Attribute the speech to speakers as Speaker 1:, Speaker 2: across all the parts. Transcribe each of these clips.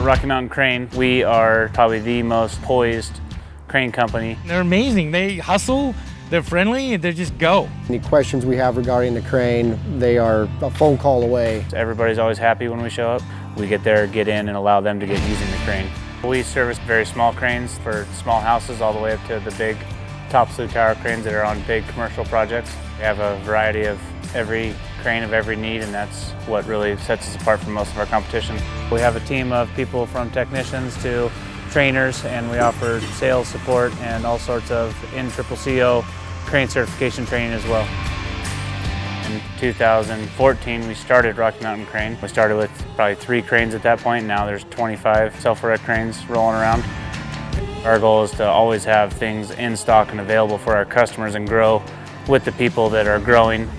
Speaker 1: Rocky Mountain Crane, we are probably the most poised crane company.
Speaker 2: They're amazing. They hustle, they're friendly, they just go.
Speaker 3: Any questions we have regarding the crane, they are a phone call away.
Speaker 1: Everybody's always happy when we show up. We get there, get in, and allow them to get using the crane. We service very small cranes for small houses all the way up to the big top slew tower cranes that are on big commercial projects. We have a variety of every crane of every need, and that's what really sets us apart from most of our competition. We have a team of people from technicians to trainers, and we offer sales support and all sorts of NCCCO crane certification training as well. In 2014, we started Rocky Mountain Crane. We started with probably 3 cranes at that point. Now there's 25 self-erect cranes rolling around. Our goal is to always have things in stock and available for our customers and grow with the people that are growing.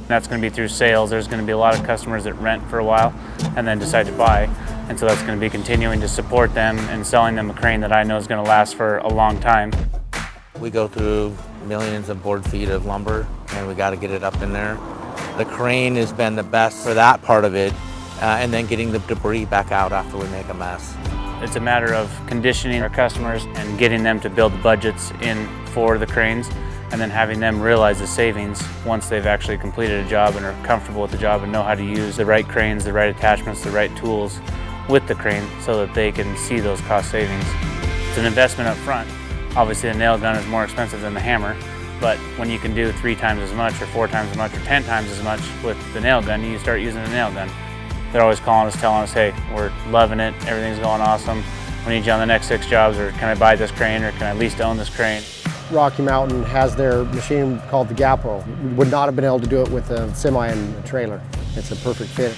Speaker 1: That's going to be through sales. There's going to be a lot of customers that rent for a while and then decide to buy. And so that's going to be continuing to support them and selling them a crane that I know is going to last for a long time.
Speaker 4: We go through millions of board feet of lumber, and we got to get it up in there. The crane has been the best for that part of it, and then getting the debris back out after we make a mess.
Speaker 1: It's a matter of conditioning our customers and getting them to build the budgets in for the cranes, and then having them realize the savings once they've actually completed a job and are comfortable with the job and know how to use the right cranes, the right attachments, the right tools with the crane so that they can see those cost savings. It's an investment up front. Obviously the nail gun is more expensive than the hammer, but when you can do 3 times as much or 4 times as much or 10 times as much with the nail gun, you start using the nail gun. They're always calling us, telling us, hey, we're loving it, everything's going awesome. We need you on the next 6 jobs, or can I buy this crane, or can I at least own this crane?
Speaker 3: Rocky Mountain has their machine called the Gapo. We would not have been able to do it with a semi and a trailer. It's a perfect fit.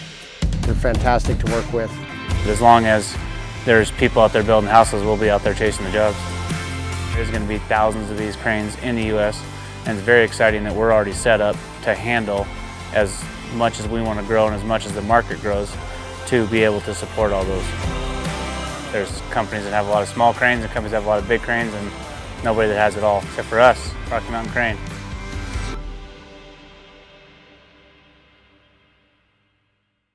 Speaker 3: They're fantastic to work with.
Speaker 1: But as long as there's people out there building houses, we'll be out there chasing the jobs. There's going to be thousands of these cranes in the U.S., and it's very exciting that we're already set up to handle as much as we want to grow and as much as the market grows to be able to support all those. There's companies that have a lot of small cranes and companies that have a lot of big cranes, and nobody that has it all except for us, Rocky Mountain Crane.